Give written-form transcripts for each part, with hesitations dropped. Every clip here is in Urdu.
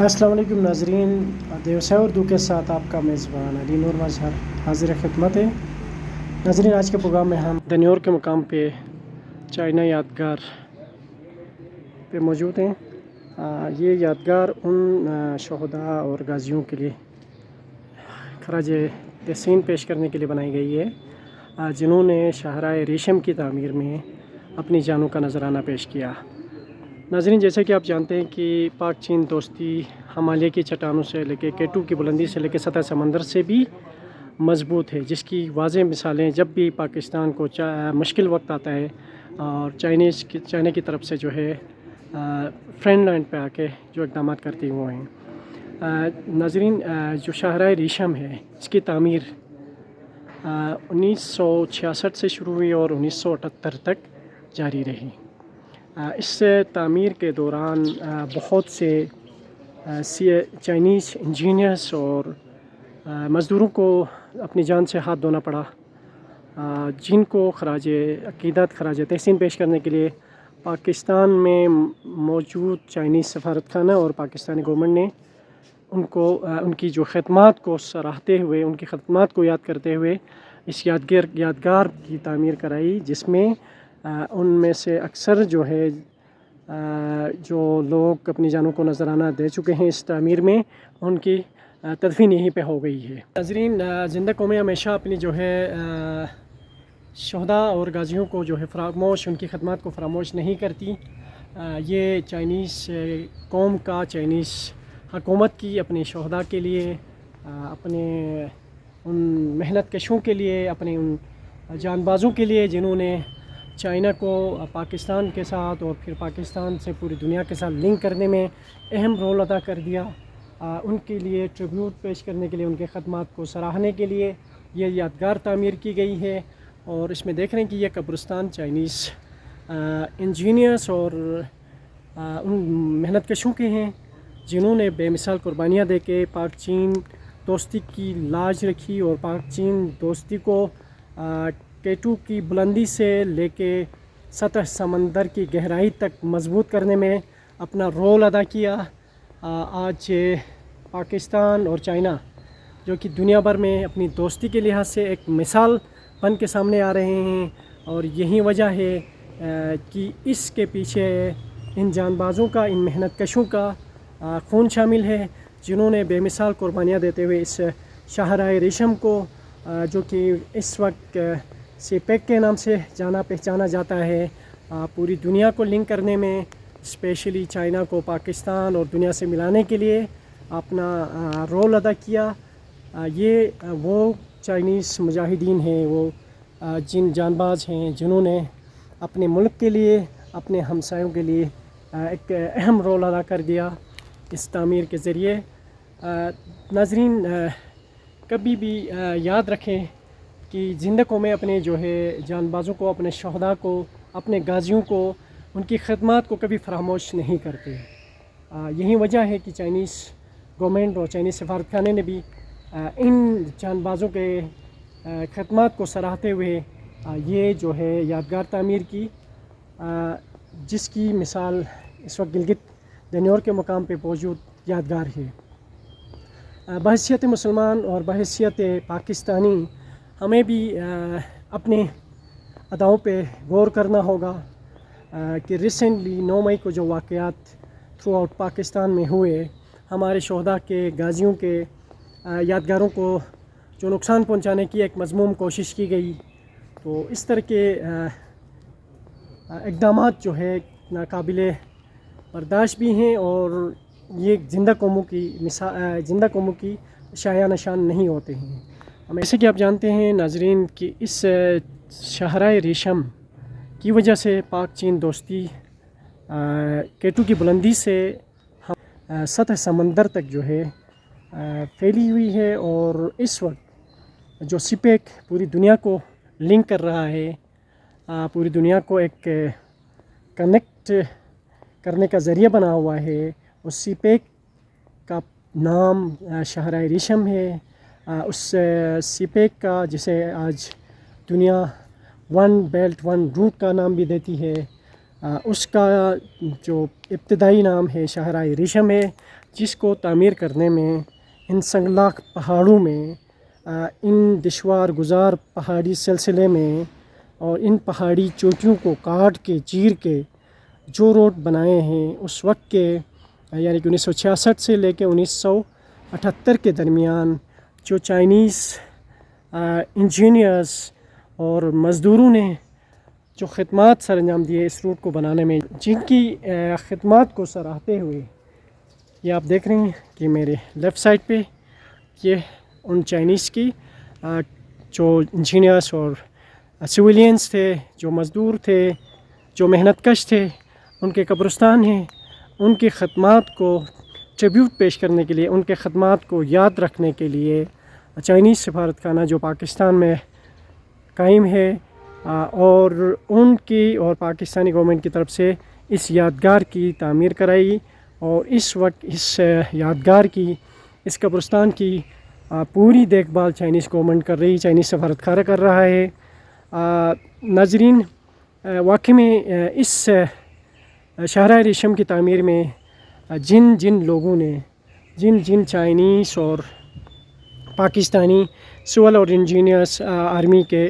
السلام علیکم ناظرین، دیوسا اردو کے ساتھ آپ کا میزبان علی نور مظہر حاضر خدمت ہے۔ ناظرین، آج کے پروگرام میں ہم دنیور کے مقام پہ چائنا یادگار پہ موجود ہیں۔ یہ یادگار ان شہداء اور غازیوں کے لیے خراج تحسین پیش کرنے کے لیے بنائی گئی ہے جنہوں نے شاہراہ ریشم کی تعمیر میں اپنی جانوں کا نذرانہ پیش کیا۔ ناظرین، جیسے کہ آپ جانتے ہیں کہ پاک چین دوستی ہمالیہ کی چٹانوں سے لے کے K2 کی بلندی سے لے کے سطح سمندر سے بھی مضبوط ہے، جس کی واضح مثالیں جب بھی پاکستان کو مشکل وقت آتا ہے اور چائنا کی طرف سے جو ہے فرینڈ لینڈ پہ آ کے جو اقدامات کرتے ہوئے ہیں۔ ناظرین، جو شاہراہ ریشم ہے اس کی تعمیر 1966 سے شروع ہوئی اور 1978 تک جاری رہی۔ اس تعمیر کے دوران بہت سے چائنیز انجینئرز اور مزدوروں کو اپنی جان سے ہاتھ دھونا پڑا، جن کو خراج عقیدت خراج تحسین پیش کرنے کے لیے پاکستان میں موجود چائنیز سفارت خانہ اور پاکستانی گورنمنٹ نے ان کی جو خدمات کو سراہتے ہوئے، ان کی خدمات کو یاد کرتے ہوئے اس یادگار کی تعمیر کرائی، جس میں ان میں سے اکثر جو ہے جو لوگ اپنی جانوں کو نذرانہ دے چکے ہیں اس تعمیر میں، ان کی تدفین یہیں پہ ہو گئی ہے۔ ناظرین، زندہ قومیں ہمیشہ اپنی جو ہے شہداء اور غازیوں کو جو ہے ان کی خدمات کو فراموش نہیں کرتی۔ یہ چائنیز قوم کا، چائنیز حکومت کی اپنے شہداء کے لیے، اپنے ان محنت کشوں کے لیے، اپنے ان جان بازوں کے لیے جنہوں نے چائنا کو پاکستان کے ساتھ اور پھر پاکستان سے پوری دنیا کے ساتھ لنک کرنے میں اہم رول ادا کر دیا، ان کے لیے ٹریبیوٹ پیش کرنے کے لیے، ان کے خدمات کو سراہنے کے لیے یہ یادگار تعمیر کی گئی ہے۔ اور اس میں دیکھ رہے ہیں کہ یہ قبرستان چائنیز انجینئرز اور ان محنت کشوں کے ہیں جنہوں نے بے مثال قربانیاں دے کے پاک چین دوستی کی لاج رکھی اور پاک چین دوستی کو K2 کی بلندی سے لے کے سطح سمندر کی گہرائی تک مضبوط کرنے میں اپنا رول ادا کیا۔ آج پاکستان اور چائنا جو کہ دنیا بھر میں اپنی دوستی کے لحاظ سے ایک مثال بن کے سامنے آ رہے ہیں، اور یہی وجہ ہے کہ اس کے پیچھے ان جان بازوں کا، ان محنت کشوں کا خون شامل ہے جنہوں نے بے مثال قربانیاں دیتے ہوئے اس شاہراہ ریشم کو، جو کہ اس وقت CPEC کے نام سے جانا پہچانا جاتا ہے، پوری دنیا کو لنک کرنے میں، اسپیشلی چائنا کو پاکستان اور دنیا سے ملانے کے لیے اپنا رول ادا کیا۔ یہ وہ چائنیز مجاہدین ہیں، وہ جن جان باز ہیں جنہوں نے اپنے ملک کے لیے، اپنے ہمسایوں کے لیے ایک اہم رول ادا کر دیا اس تعمیر کے ذریعے۔ ناظرین، کبھی بھی یاد رکھیں کہ زندہ قومیں اپنے جو ہے جان بازوں کو، اپنے شہداء کو، اپنے غازیوں کو، ان کی خدمات کو کبھی فراموش نہیں کرتے۔ یہی وجہ ہے کہ چائنیز گورنمنٹ اور چائنیز سفارت خانے نے بھی ان جان بازوں کے خدمات کو سراہتے ہوئے یہ جو ہے یادگار تعمیر کی، جس کی مثال اس وقت گلگت دنیور کے مقام پہ موجود یادگار ہے۔ بحیثیت مسلمان اور بحیثیت پاکستانی ہمیں بھی اپنے اداؤں پہ غور کرنا ہوگا کہ ریسنٹلی 9 مئی کو جو واقعات تھرو آؤٹ پاکستان میں ہوئے، ہمارے شہداء کے، غازیوں کے یادگاروں کو جو نقصان پہنچانے کی ایک مذموم کوشش کی گئی، تو اس طرح کے اقدامات جو ہے ناقابل برداشت بھی ہیں، اور یہ زندہ قوموں کی شایع نشان نہیں ہوتے ہیں۔ جیسے کہ آپ جانتے ہیں ناظرین کہ اس شاہراہ ریشم کی وجہ سے پاک چین دوستی K2 کی بلندی سے سطح سمندر تک جو ہے پھیلی ہوئی ہے، اور اس وقت جو CPEC پوری دنیا کو لنک کر رہا ہے، پوری دنیا کو ایک کنیکٹ کرنے کا ذریعہ بنا ہوا ہے، اس CPEC کا نام شاہراہ ریشم ہے۔ اس CPEC کا جسے آج دنیا ون بیلٹ ون روٹ کا نام بھی دیتی ہے، اس کا جو ابتدائی نام ہے شاہراہ ریشم ہے، جس کو تعمیر کرنے میں ان سنگلاخ پہاڑوں میں، ان دشوار گزار پہاڑی سلسلے میں اور ان پہاڑی چوٹیوں کو کاٹ کے چیر کے جو روڈ بنائے ہیں اس وقت کے، یعنی کہ 1966 سے لے کے 1978 کے درمیان جو چائنیز انجینئرز اور مزدوروں نے جو خدمات سر انجام دیے اس روٹ کو بنانے میں، جن کی خدمات کو سراہتے ہوئے یہ آپ دیکھ رہے ہیں کہ میرے لیفٹ سائڈ پہ یہ ان چائنیز کی جو انجینئرس اور سویلینس تھے، جو مزدور تھے، جو محنت کش تھے، ان کے قبرستان ہیں. ان کی خدمات کو ٹریبیوٹ پیش کرنے کے لیے، ان کے خدمات کو یاد رکھنے کے لیے چائنیز سفارت خانہ جو پاکستان میں قائم ہے اور ان کی اور پاکستانی گورنمنٹ کی طرف سے اس یادگار کی تعمیر کرائی، اور اس وقت اس یادگار کی، اس قبرستان کی پوری دیکھ بھال چائنیز گورنمنٹ کر رہی، چائنیز سفارت خانہ کر رہا ہے. ناظرین، واقعی میں اس شاہراہ ریشم کی تعمیر میں جن لوگوں نے، جن چائنیز اور پاکستانی سول اور انجینئرس آرمی کے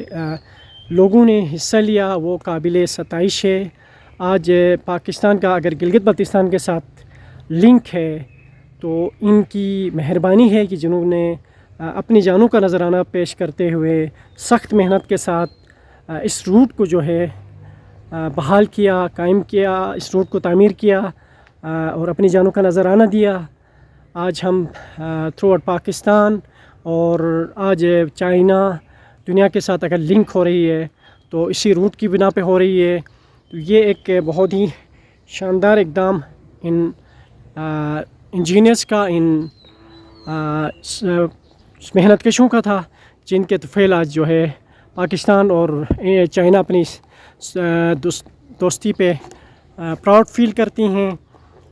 لوگوں نے حصہ لیا، وہ قابل ستائش ہے. آج پاکستان کا اگر گلگت بلتستان کے ساتھ لنک ہے تو ان کی مہربانی ہے کہ جنہوں نے اپنی جانوں کا نذرانہ پیش کرتے ہوئے سخت محنت کے ساتھ اس روٹ کو جو ہے بحال کیا، قائم کیا، اس روٹ کو تعمیر کیا اور اپنی جانوں کا نذرانہ دیا. آج ہم تھرو آؤٹ پاکستان اور آج چائنا دنیا کے ساتھ اگر لنک ہو رہی ہے تو اسی روٹ کی بنا پہ ہو رہی ہے. تو یہ ایک بہت ہی شاندار اقدام ان انجینئرس کا، ان محنت کشوں کا تھا، جن کے طفیل آج جو ہے پاکستان اور چائنا اپنی دوستی پہ پراؤڈ فیل کرتی ہیں،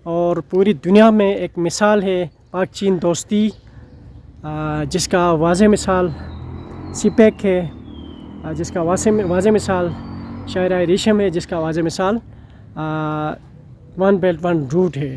اور پوری دنیا میں ایک مثال ہے پاک چین دوستی، جس کا واضح مثال سی پیک ہے، جس کا واضح مثال شاہراہ ریشم ہے، جس کا واضح مثال ون بیلٹ ون روٹ ہے.